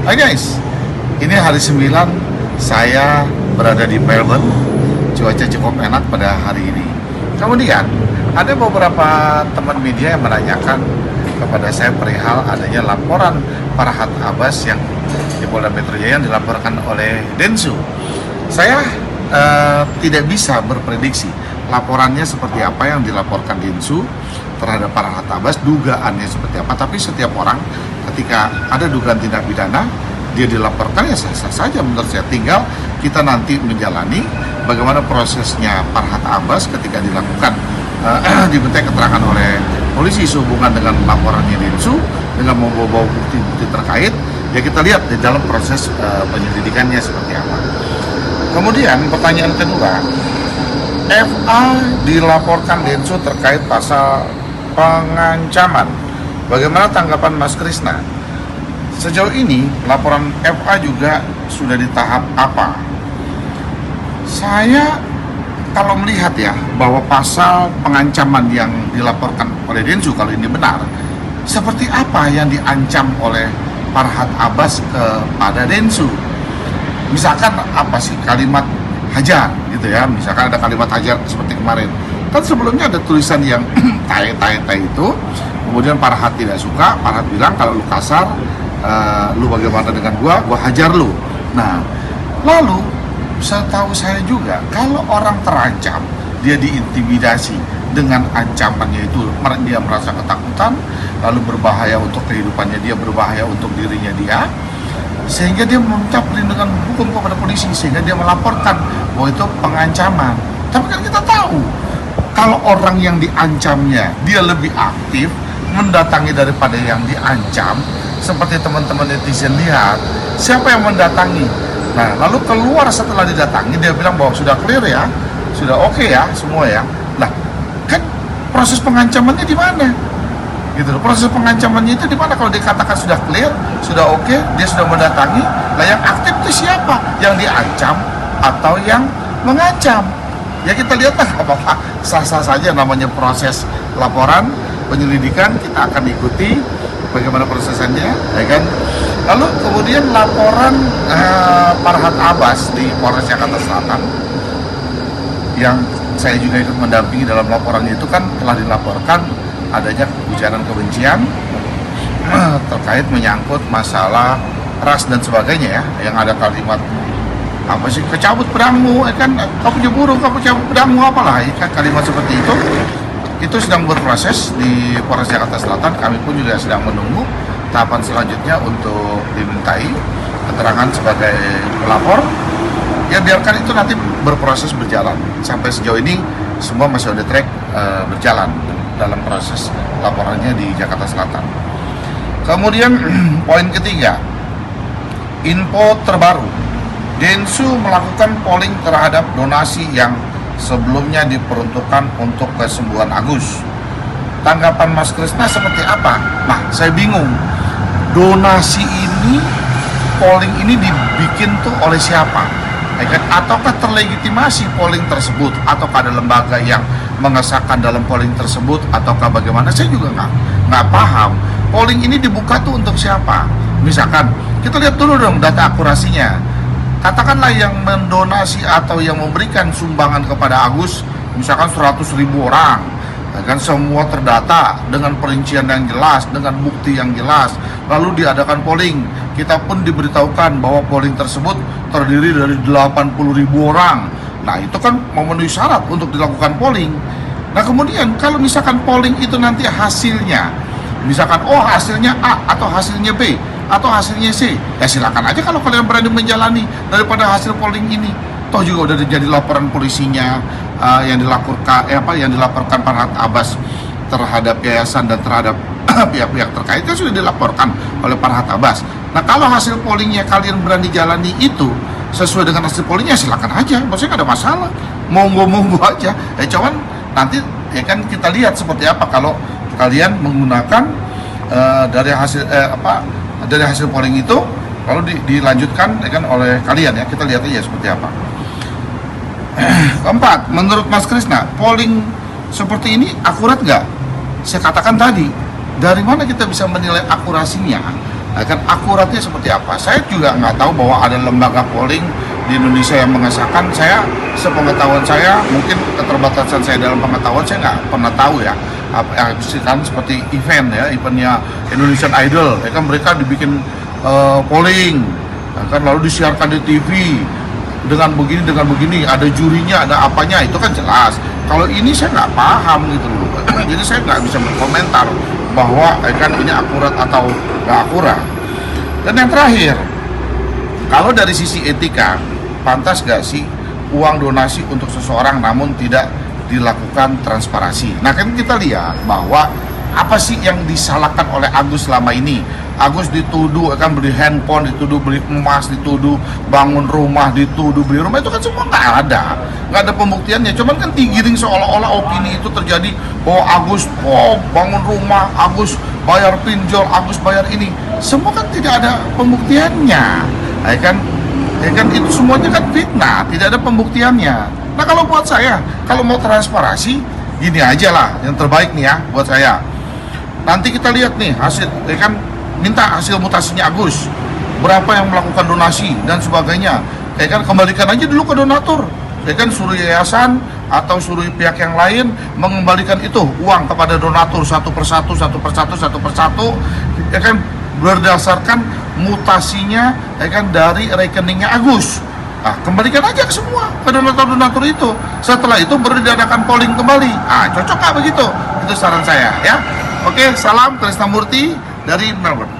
Hai guys, ini hari 9 saya berada di Melbourne. Cuaca cukup enak pada hari ini. Kemudian ada beberapa teman media yang menanyakan kepada saya perihal adanya laporan Farhad Abbas yang di Polda Metro Jaya yang dilaporkan oleh Densu. Saya tidak bisa berprediksi laporannya seperti apa yang dilaporkan Densu terhadap Farhad Abbas, dugaannya seperti apa. Tapi setiap orang ketika ada dugaan tindak pidana, dia dilaporkan ya sah-sah saja menurut saya. Tinggal kita nanti menjalani bagaimana prosesnya Farhad Abbas ketika dilakukan diminta keterangan oleh polisi sehubungan dengan laporannya Densu dengan membawa bukti-bukti terkait. Ya kita lihat di dalam proses penyelidikannya seperti apa. Kemudian pertanyaan kedua, FA dilaporkan Densu terkait pasal pengancaman. Bagaimana tanggapan Mas Krisna? Sejauh ini laporan FA juga sudah di tahap apa? Saya kalau melihat ya bahwa pasal pengancaman yang dilaporkan oleh Densu, kalau ini benar, seperti apa yang diancam oleh Farhad Abbas kepada Densu? Misalkan apa sih kalimat hajar gitu ya, misalkan ada kalimat hajar seperti kemarin. Kan sebelumnya ada tulisan yang tai itu, kemudian Farhad tidak suka, Farhad bilang kalau lu kasar, lu bagaimana dengan gua hajar lu. Nah, lalu setahu saya juga kalau orang terancam, dia diintimidasi dengan ancamannya itu, dia merasa ketakutan, lalu berbahaya untuk kehidupannya dia, berbahaya untuk dirinya dia, sehingga dia meminta perlindungan hukum kepada polisi, sehingga dia melaporkan bahwa itu pengancaman. Tapi kan kita tahu kalau orang yang diancamnya dia lebih aktif mendatangi daripada yang diancam. Seperti teman-teman netizen lihat, siapa yang mendatangi? Nah, lalu keluar setelah didatangi, dia bilang bahwa sudah clear ya, sudah oke ya, semua ya. Nah, kan proses pengancamannya di mana? Gitu loh. Proses pengancamannya itu di mana kalau dikatakan sudah clear, sudah oke, dia sudah mendatangi. Lah yang aktif itu siapa? Yang diancam atau yang mengancam? Ya kita lihatlah apakah sah-sah saja, namanya proses laporan penyelidikan, kita akan ikuti bagaimana prosesnya, ya kan? Lalu kemudian laporan Farhad Abbas di Polres Jakarta Selatan yang saya juga ikut mendampingi dalam laporannya itu kan telah dilaporkan adanya ujaran kebencian terkait menyangkut masalah ras dan sebagainya ya, yang ada kalimat apa sih, kecabut pedangmu, kan kau punya burung, kau cabut pedangmu, apalah ya, kan kalimat seperti itu sedang berproses di Polres Jakarta Selatan. Kami pun juga sedang menunggu tahapan selanjutnya untuk dimintai keterangan sebagai pelapor. Ya biarkan itu nanti berproses berjalan. Sampai sejauh ini semua masih on the track berjalan dalam proses laporannya di Jakarta Selatan. Kemudian poin ketiga, info terbaru, Densu melakukan polling terhadap donasi yang sebelumnya diperuntukkan untuk kesembuhan Agus. Tanggapan Mas Krisna seperti apa? Nah, saya bingung. Donasi ini, polling ini dibikin tuh oleh siapa? Ataukah terlegitimasi polling tersebut? Ataukah ada lembaga yang mengesahkan dalam polling tersebut? Ataukah bagaimana? Saya juga nggak paham. Polling ini dibuka tuh untuk siapa? Misalkan, kita lihat dulu dong data akurasinya. Katakanlah yang mendonasi atau yang memberikan sumbangan kepada Agus, misalkan 100.000 orang, kan semua terdata dengan perincian yang jelas, dengan bukti yang jelas, lalu diadakan polling. Kita pun diberitahukan bahwa polling tersebut terdiri dari 80.000 orang. Nah itu kan memenuhi syarat untuk dilakukan polling. Nah kemudian kalau misalkan polling itu nanti hasilnya, misalkan hasilnya A atau hasilnya B atau hasilnya C, ya silakan aja kalau kalian berani menjalani daripada hasil polling ini. Toh juga udah jadi laporan polisinya yang dilaporkan Farhad Abbas terhadap yayasan dan terhadap pihak-pihak terkait kan sudah dilaporkan oleh Farhad Abbas. Nah kalau hasil pollingnya kalian berani jalani itu sesuai dengan hasil pollingnya, silakan aja, maksudnya nggak ada masalah, monggo aja. Cuman nanti ya kan kita lihat seperti apa kalau kalian menggunakan dari hasil polling itu lalu dilanjutkan ya kan oleh kalian ya, kita lihat aja seperti apa. Keempat, menurut Mas Krisna, polling seperti ini akurat nggak? Saya katakan tadi, dari mana kita bisa menilai akurasinya? Nah, kan akuratnya seperti apa? Saya juga nggak tahu bahwa ada lembaga polling di Indonesia yang mengesahkan. Saya, sepengetahuan saya, mungkin keterbatasan saya dalam pengetahuan, saya nggak pernah tahu ya. Apa kan seperti eventnya Indonesian Idol, ya kan mereka dibikin polling, ya kan, lalu disiarkan di TV dengan begini, ada jurinya, ada apanya, itu kan jelas. Kalau ini saya nggak paham gitu loh, jadi saya nggak bisa berkomentar bahwa kan ini akurat atau nggak akurat. Dan yang terakhir, kalau dari sisi etika, pantas nggak sih uang donasi untuk seseorang namun tidak dilakukan transparansi? Nah kan kita lihat bahwa apa sih yang disalahkan oleh Agus selama ini? Agus dituduh akan beli handphone, dituduh beli emas, dituduh bangun rumah, dituduh beli rumah, itu kan semua nggak ada pembuktiannya. Cuman kan digiring seolah-olah opini itu terjadi bahwa Agus bangun rumah, Agus bayar pinjol, Agus bayar ini, semua kan tidak ada pembuktiannya, ya kan itu semuanya kan fitnah, tidak ada pembuktiannya. Nah kalau buat saya, kalau mau transparansi, gini aja lah, yang terbaik nih ya buat saya. Nanti kita lihat nih hasil, ya kan, minta hasil mutasinya Agus, berapa yang melakukan donasi dan sebagainya, ya kan, kembalikan aja dulu ke donatur, ya kan, suruh yayasan atau suruh pihak yang lain mengembalikan itu uang kepada donatur satu persatu, ya kan, berdasarkan mutasinya, ya kan, dari rekeningnya Agus. Nah, kembalikan aja ke semua ke donatur-donatur itu. Setelah itu baru diadakan polling kembali. Cocok nggak begitu? Itu saran saya ya. Oke, salam Krisnamurti dari Melbourne.